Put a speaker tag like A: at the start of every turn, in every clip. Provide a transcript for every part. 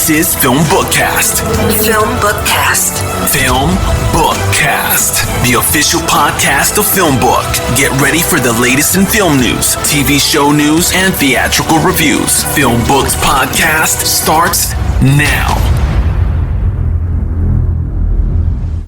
A: This is FilmBookCast.
B: FilmBookCast.
A: FilmBookCast, the official podcast of FilmBook. Get ready for the latest in film news, TV show news, and theatrical reviews. FilmBook's podcast starts now.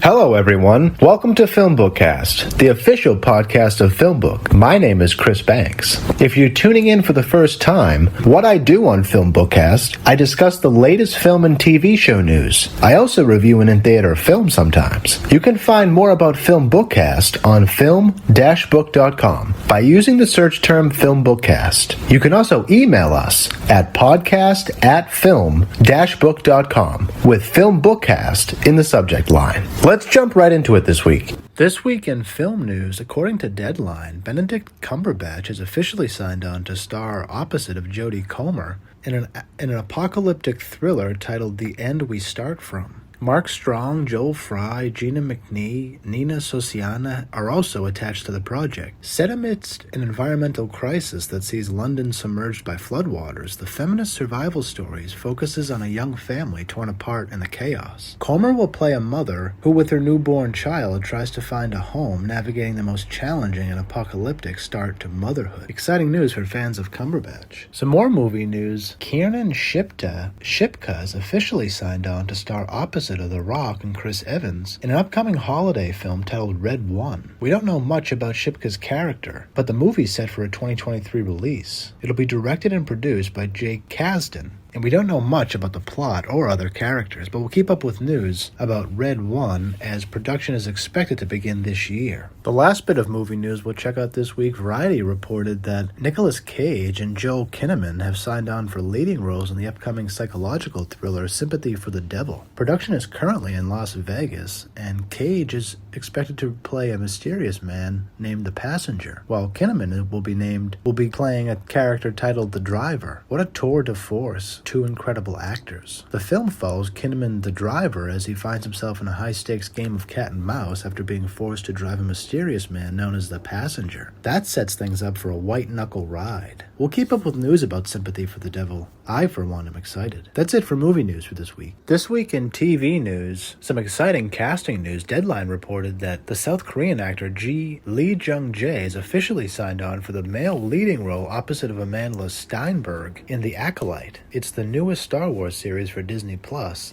C: Hello everyone, welcome to FilmBookCast, the official podcast of FilmBook. My name is Chris Banks. If you're tuning in for the first time, what I do on FilmBookCast, I discuss the latest film and TV show news. I also review an in-theater film sometimes. You can find more about FilmBookCast on film-book.com by using the search term FilmBookCast. You can also email us at podcast@film-book.com with FilmBookCast in the subject line. Let's jump right into it this week. This week in film news, according to Deadline, Benedict Cumberbatch has officially signed on to star opposite of Jodie Comer in an apocalyptic thriller titled The End We Start From. Mark Strong, Joel Fry, Gina McNee, Nina Sosiana are also attached to the project. Set amidst an environmental crisis that sees London submerged by floodwaters, the feminist survival stories focuses on a young family torn apart in the chaos. Comer will play a mother who, with her newborn child, tries to find a home, navigating the most challenging and apocalyptic start to motherhood. Exciting news for fans of Cumberbatch. Some more movie news. Kiernan Shipka has officially signed on to star opposite of The Rock and Chris Evans in an upcoming holiday film titled Red One. We don't know much about Shipka's character, but the movie's set for a 2023 release. It'll be directed and produced by Jake Kasdan, and we don't know much about the plot or other characters, but we'll keep up with news about Red One as production is expected to begin this year. The last bit of movie news we'll check out this week, Variety reported that Nicolas Cage and Joel Kinnaman have signed on for leading roles in the upcoming psychological thriller Sympathy for the Devil. Production is currently in Las Vegas, and Cage is expected to play a mysterious man named the Passenger, while Kinnaman will be playing a character titled the Driver. What a tour de force. Two incredible actors. The film follows Kinnaman the driver as he finds himself in a high-stakes game of cat and mouse after being forced to drive a mysterious man known as the Passenger. That sets things up for a white-knuckle ride. We'll keep up with news about Sympathy for the Devil. I, for one, am excited. That's it for movie news for this week. This week in TV news, some exciting casting news. Deadline reported that the South Korean actor Lee Jung-jae is officially signed on for the male leading role opposite of Amanda Steinberg in The Acolyte. It's the newest Star Wars series for Disney+,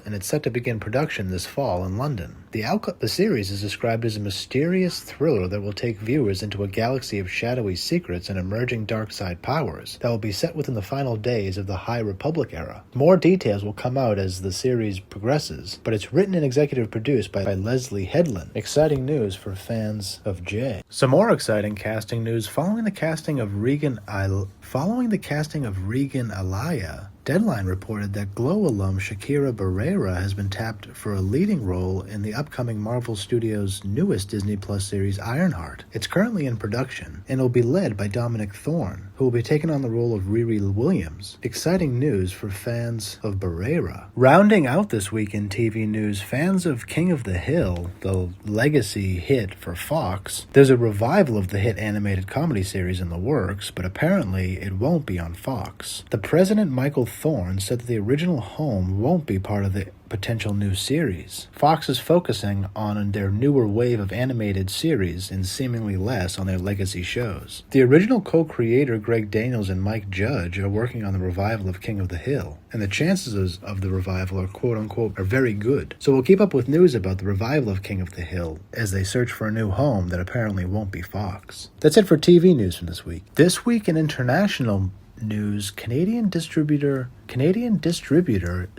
C: and it's set to begin production this fall in London. The series is described as a mysterious thriller that will take viewers into a galaxy of shadowy secrets and emerging dark side powers that will be set within the final days of the High Republic era. More details will come out as the series progresses, but it's written and executive produced by Leslie Headland. Exciting news for fans of Jay. Some more exciting casting news following the casting of Regan Alaya. Deadline reported that Glow alum Shakira Barrera has been tapped for a leading role in the upcoming Marvel Studios' newest Disney Plus series Ironheart. It's currently in production and will be led by Dominic Thorne, who will be taking on the role of Riri Williams. Exciting news for fans of Barrera. Rounding out this week in TV news, fans of King of the Hill, the legacy hit for Fox, there's a revival of the hit animated comedy series in the works, but apparently it won't be on Fox. The president, Michael Thorne, said that the original home won't be part of the potential new series. Fox is focusing on their newer wave of animated series and seemingly less on their legacy shows. The original co-creator Greg Daniels and Mike Judge are working on the revival of King of the Hill, and the chances of the revival are quote-unquote are very good. So we'll keep up with news about the revival of King of the Hill as they search for a new home that apparently won't be Fox. That's it for TV news from this week. This week in international news, Canadian distributor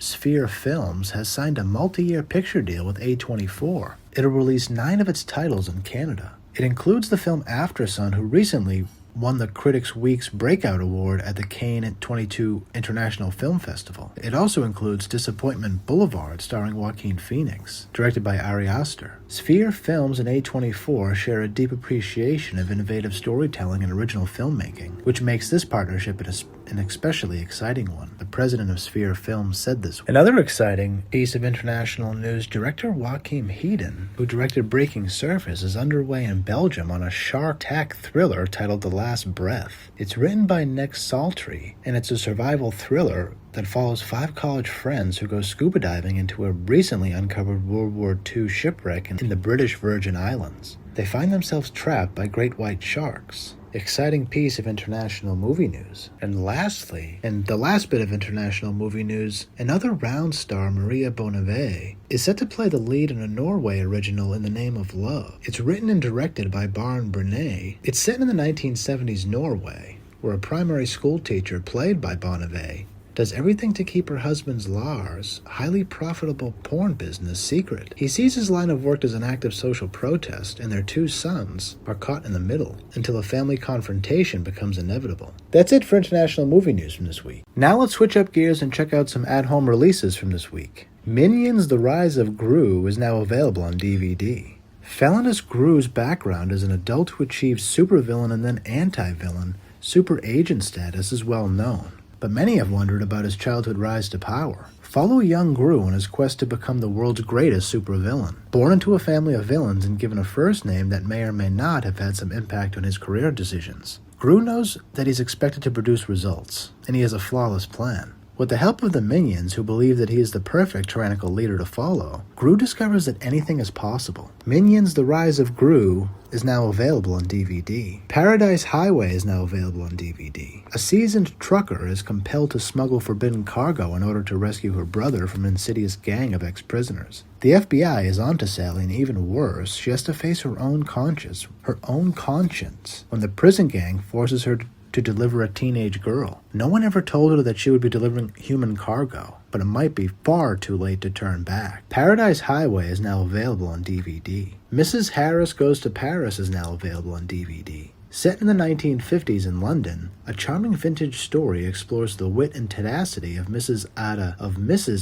C: Sphere Films has signed a multi-year picture deal with A24. It'll release 9 of its titles in Canada. It includes the film Aftersun, who recently won the Critics' Week's Breakout Award at the Cannes 22 International Film Festival. It also includes Disappointment Boulevard, starring Joaquin Phoenix, directed by Ari Aster. Sphere Films and A24 share a deep appreciation of innovative storytelling and original filmmaking, which makes this partnership an especially exciting one, the president of Sphere Films said this. Another exciting piece of international news, director Joachim Hedin, who directed Breaking Surface, is underway in Belgium on a shark-attack thriller titled The Last Breath. It's written by Nick Saltry, and it's a survival thriller that follows 5 college friends who go scuba diving into a recently uncovered World War II shipwreck in the British Virgin Islands. They find themselves trapped by great white sharks. Exciting piece of international movie news. And lastly, and the last bit of international movie news, another round star, Maria Bonnevie, is set to play the lead in a Norway original In the Name of Love. It's written and directed by Barn Brene. It's set in the 1970s Norway, where a primary school teacher, played by Bonnevie, does everything to keep her husband's Lars' highly profitable porn business secret. He sees his line of work as an act of social protest, and their 2 sons are caught in the middle until a family confrontation becomes inevitable. That's it for international movie news from this week. Now let's switch up gears and check out some at-home releases from this week. Minions: The Rise of Gru is now available on DVD. Felonious Gru's background as an adult who achieves supervillain and then anti-villain super agent status is well known, but many have wondered about his childhood rise to power. Follow young Gru on his quest to become the world's greatest supervillain. Born into a family of villains and given a first name that may or may not have had some impact on his career decisions, Gru knows that he's expected to produce results, and he has a flawless plan. With the help of the minions, who believe that he is the perfect tyrannical leader to follow, Gru discovers that anything is possible. Minions: The Rise of Gru is now available on DVD. Paradise Highway is now available on DVD. A seasoned trucker is compelled to smuggle forbidden cargo in order to rescue her brother from an insidious gang of ex-prisoners. The FBI is onto Sally, and even worse, she has to face her own conscience, when the prison gang forces her to deliver a teenage girl. No one ever told her that she would be delivering human cargo, but it might be far too late to turn back. Paradise Highway is now available on DVD. Mrs. Harris Goes to Paris is now available on DVD. Set in the 1950s in London, a charming vintage story explores the wit and tenacity of Mrs.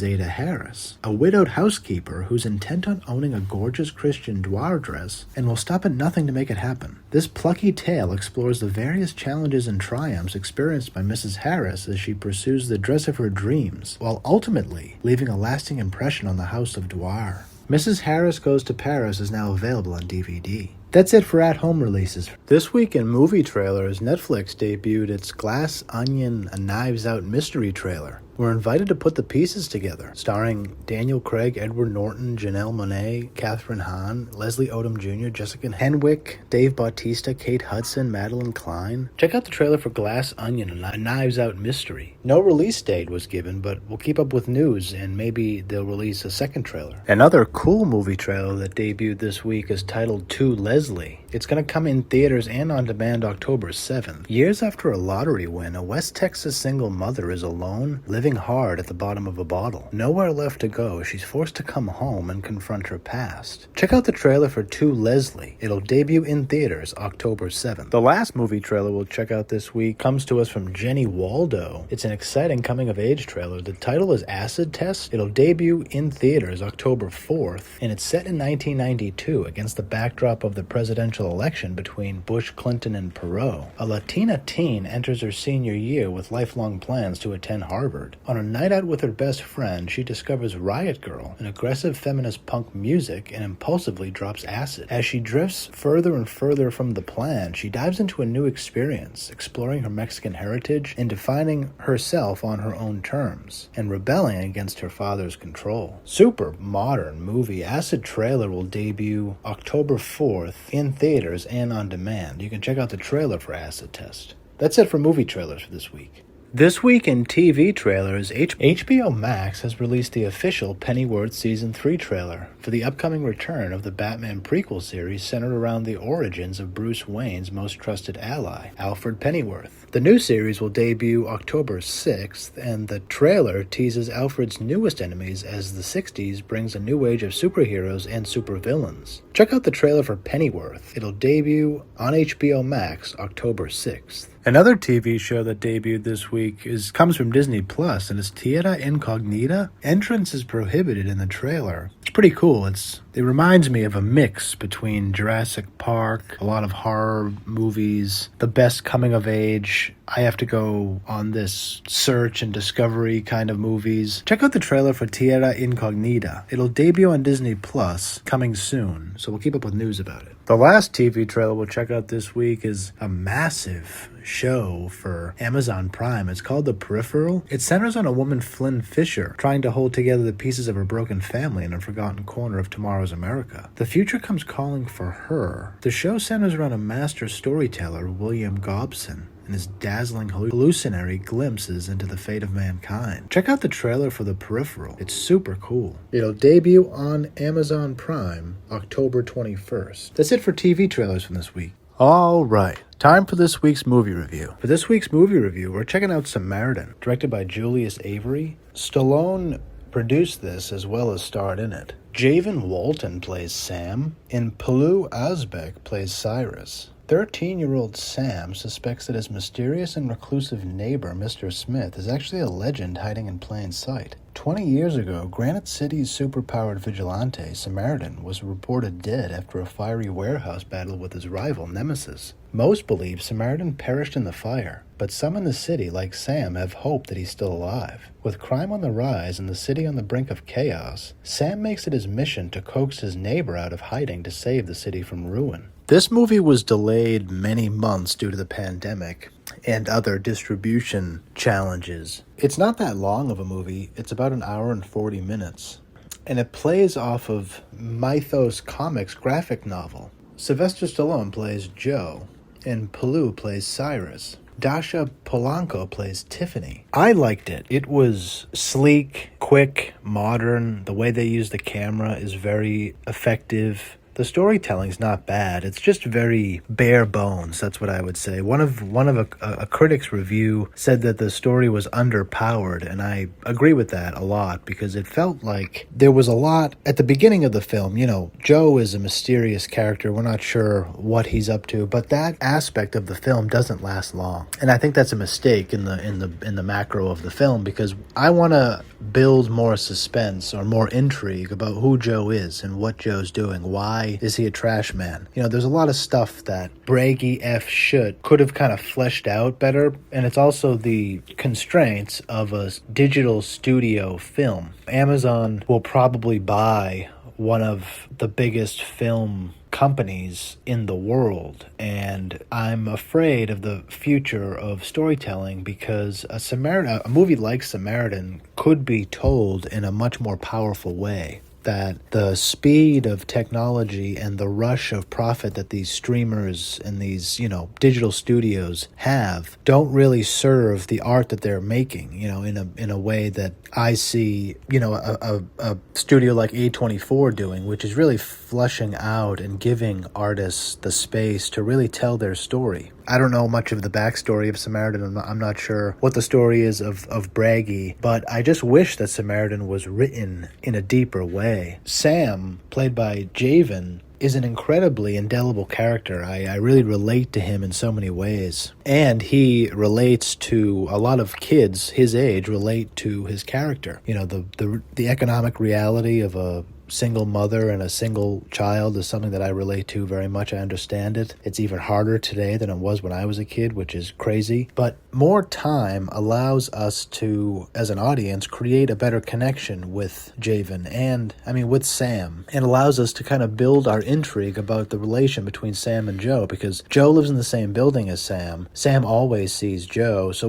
C: Ada Harris, a widowed housekeeper who's intent on owning a gorgeous Christian Dior dress and will stop at nothing to make it happen. This plucky tale explores the various challenges and triumphs experienced by Mrs. Harris as she pursues the dress of her dreams, while ultimately leaving a lasting impression on the House of Dior. Mrs. Harris Goes to Paris is now available on DVD. That's it for at-home releases. This week in movie trailers, Netflix debuted its Glass Onion: A Knives Out mystery trailer. We're invited to put the pieces together, starring Daniel Craig, Edward Norton, Janelle Monáe, Kathryn Hahn, Leslie Odom Jr., Jessica Henwick, Dave Bautista, Kate Hudson, Madeline Klein. Check out the trailer for Glass Onion: A Knives Out mystery. No release date was given, but we'll keep up with news, and maybe they'll release a second trailer. Another cool movie trailer that debuted this week is titled To Leslie. It's going to come in theaters and on demand October 7th. Years after a lottery win, a West Texas single mother is alone, living hard at the bottom of a bottle. Nowhere left to go, she's forced to come home and confront her past. Check out the trailer for To Leslie. It'll debut in theaters October 7th. The last movie trailer we'll check out this week comes to us from Jenny Waldo. It's an exciting coming-of-age trailer. The title is Acid Test. It'll debut in theaters October 4th, and it's set in 1992 against the backdrop of the presidential election between Bush, Clinton, and Perot. A Latina teen enters her senior year with lifelong plans to attend Harvard. On a night out with her best friend, she discovers Riot Girl, an aggressive feminist punk music, and impulsively drops acid. As she drifts further and further from the plan, she dives into a new experience, exploring her Mexican heritage and defining herself on her own terms, and rebelling against her father's control. Super modern movie. Acid trailer will debut October 4th in theaters and on demand. You can check out the trailer for Acid Test. That's it for movie trailers for this week. This week in TV trailers, HBO Max has released the official Pennyworth Season 3 trailer for the upcoming return of the Batman prequel series centered around the origins of Bruce Wayne's most trusted ally, Alfred Pennyworth. The new series will debut October 6th, and the trailer teases Alfred's newest enemies as the 60s brings a new age of superheroes and supervillains. Check out the trailer for Pennyworth. It'll debut on HBO Max October 6th. Another TV show that debuted this week comes from Disney Plus, and it's Tierra Incognita. Entrance is prohibited in the trailer. It's pretty cool. It's It reminds me of a mix between Jurassic Park, a lot of horror movies, the best coming of age, I have to go on this search and discovery kind of movies. Check out the trailer for Tierra Incognita. It'll debut on Disney Plus coming soon, so we'll keep up with news about it. The last TV trailer we'll check out this week is a massive show for Amazon Prime. It's called The Peripheral. It centers on a woman, Flynn Fisher, trying to hold together the pieces of her broken family in a forgotten corner of tomorrow's America. The future comes calling for her. The show centers around a master storyteller, William Gobson, and his dazzling hallucinatory glimpses into the fate of mankind. Check out the trailer for The Peripheral. It's super cool. It'll debut on Amazon Prime October 21st. That's it for TV trailers from this week. All right, time for this week's movie review. For this week's movie review, we're checking out Samaritan, directed by Julius Avery. Stallone produced this as well as starred in it. Javen Walton plays Sam, and Palu Asbeck plays Cyrus. 13-year-old Sam suspects that his mysterious and reclusive neighbor, Mr. Smith, is actually a legend hiding in plain sight. 20 years ago, Granite City's superpowered vigilante, Samaritan, was reported dead after a fiery warehouse battle with his rival, Nemesis. Most believe Samaritan perished in the fire, but some in the city, like Sam, have hope that he's still alive. With crime on the rise and the city on the brink of chaos, Sam makes it his mission to coax his neighbor out of hiding to save the city from ruin. This movie was delayed many months due to the pandemic and other distribution challenges. It's not that long of a movie. It's about an hour and 40 minutes. And it plays off of Mythos Comics graphic novel. Sylvester Stallone plays Joe, and Palu plays Cyrus. Dasha Polanco plays Tiffany. I liked it. It was sleek, quick, modern. The way they use the camera is very effective. The storytelling's not bad. It's just very bare bones. That's what I would say. One of a critic's review said that the story was underpowered, and I agree with that a lot because it felt like there was a lot at the beginning of the film. You know, Joe is a mysterious character. We're not sure what he's up to, but that aspect of the film doesn't last long, and I think that's a mistake in the macro of the film because I want to build more suspense or more intrigue about who Joe is and what Joe's doing. Why is he a trash man? You know, there's a lot of stuff that braggy F shit could have kind of fleshed out better, and it's also the constraints of a digital studio film. Amazon will probably buy one of the biggest film companies in the world, and I'm afraid of the future of storytelling because a movie like Samaritan could be told in a much more powerful way. That the speed of technology and the rush of profit that these streamers and these, digital studios have don't really serve the art that they're making, in a way that I see, a studio like A24 doing, which is really fleshing out and giving artists the space to really tell their story. I don't know much of the backstory of Samaritan. I'm not sure what the story is of Braggy, but I just wish that Samaritan was written in a deeper way. Sam, played by Javen, is an incredibly indelible character. I really relate to him in so many ways. And he relates to a lot of kids his age relate to his character. You know, the economic reality of a single mother and a single child is something that I relate to very much. I understand it. It's even harder today than it was when I was a kid, which is crazy. But more time allows us to, as an audience, create a better connection with Javen and, with Sam. And allows us to kind of build our intrigue about the relation between Sam and Joe, because Joe lives in the same building as Sam. Sam always sees Joe. So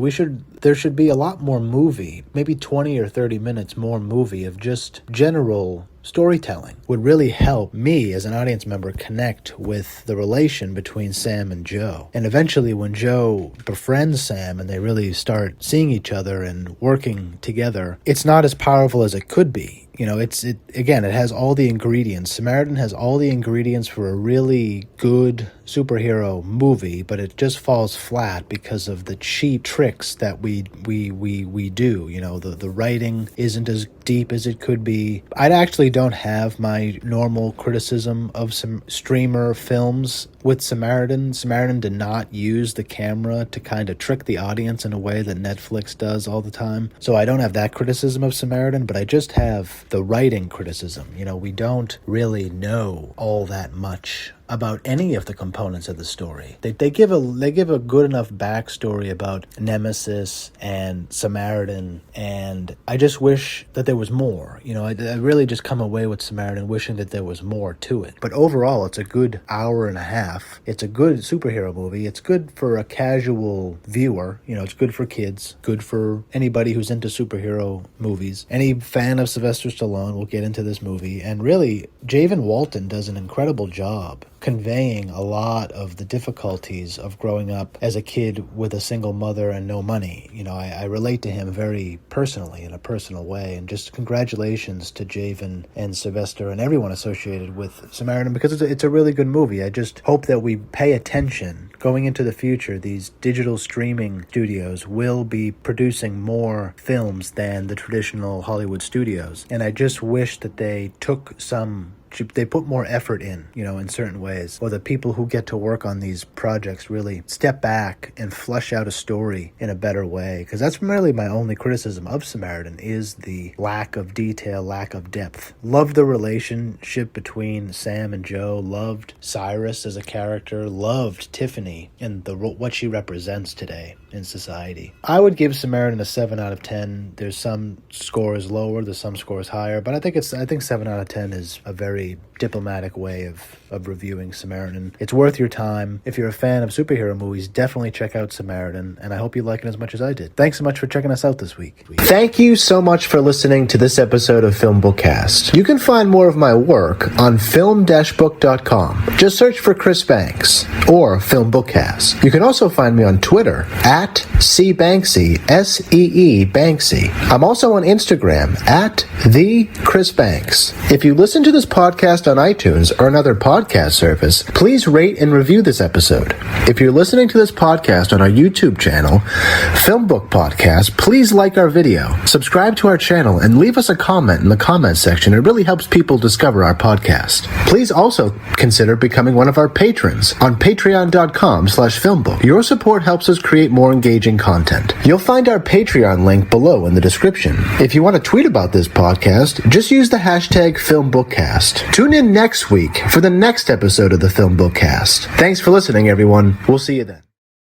C: there should be a lot more movie, maybe 20 or 30 minutes more movie of just general storytelling would really help me as an audience member connect with the relation between Sam and Joe. And eventually when Joe befriends Sam and they really start seeing each other and working together, it's not as powerful as it could be. It has all the ingredients. Samaritan has all the ingredients for a really good superhero movie, but it just falls flat because of the cheap tricks that we do. The writing isn't as deep as it could be. I actually don't have my normal criticism of some streamer films with Samaritan. Samaritan did not use the camera to kind of trick the audience in a way that Netflix does all the time. So I don't have that criticism of Samaritan, but I just have of the writing criticism. We don't really know all that much about any of the components of the story. They give a good enough backstory about Nemesis and Samaritan, and I just wish that there was more. I really just come away with Samaritan wishing that there was more to it. But overall, it's a good hour and a half. It's a good superhero movie. It's good for a casual viewer. It's good for kids, good for anybody who's into superhero movies. Any fan of Sylvester Stallone will get into this movie, and really, Javen Walton does an incredible job conveying a lot of the difficulties of growing up as a kid with a single mother and no money. I relate to him very personally, in a personal way, and just congratulations to Javen and Sylvester and everyone associated with Samaritan, because it's a really good movie. I just hope that we pay attention. Going into the future, these digital streaming studios will be producing more films than the traditional Hollywood studios, and I just wish that they put more effort in certain ways, or the people who get to work on these projects really step back and flesh out a story in a better way, because that's really my only criticism of Samaritan, is the lack of detail, lack of depth. Loved the relationship between Sam and Joe, loved Cyrus as a character, loved Tiffany and what she represents today in society. I would give Samaritan a 7 out of 10. There's some scores lower, there's some scores higher, but I think 7 out of 10 is a very diplomatic way of reviewing Samaritan. It's worth your time. If you're a fan of superhero movies, definitely check out Samaritan, and I hope you like it as much as I did. Thanks so much for checking us out this week. Thank you so much for listening to this episode of FilmBookCast. You can find more of my work on film-book.com. Just search for Chris Banks or FilmBookCast. You can also find me on Twitter at @CBanksy, SEE Banksy. I'm also on Instagram at @TheChrisBanks. If you listen to this podcast on iTunes or another podcast service, please rate and review this episode. If you're listening to this podcast on our YouTube channel, FilmBook Podcast, please like our video, subscribe to our channel, and leave us a comment in the comments section. It really helps people discover our podcast. Please also consider becoming one of our patrons on patreon.com/filmbook. Your support helps us create more engaging content. You'll find our Patreon link below in the description. If you want to tweet about this podcast, just use the hashtag FilmBookCast. Tune in next week for the next episode of the FilmBookCast. Thanks for listening, everyone. We'll see you then.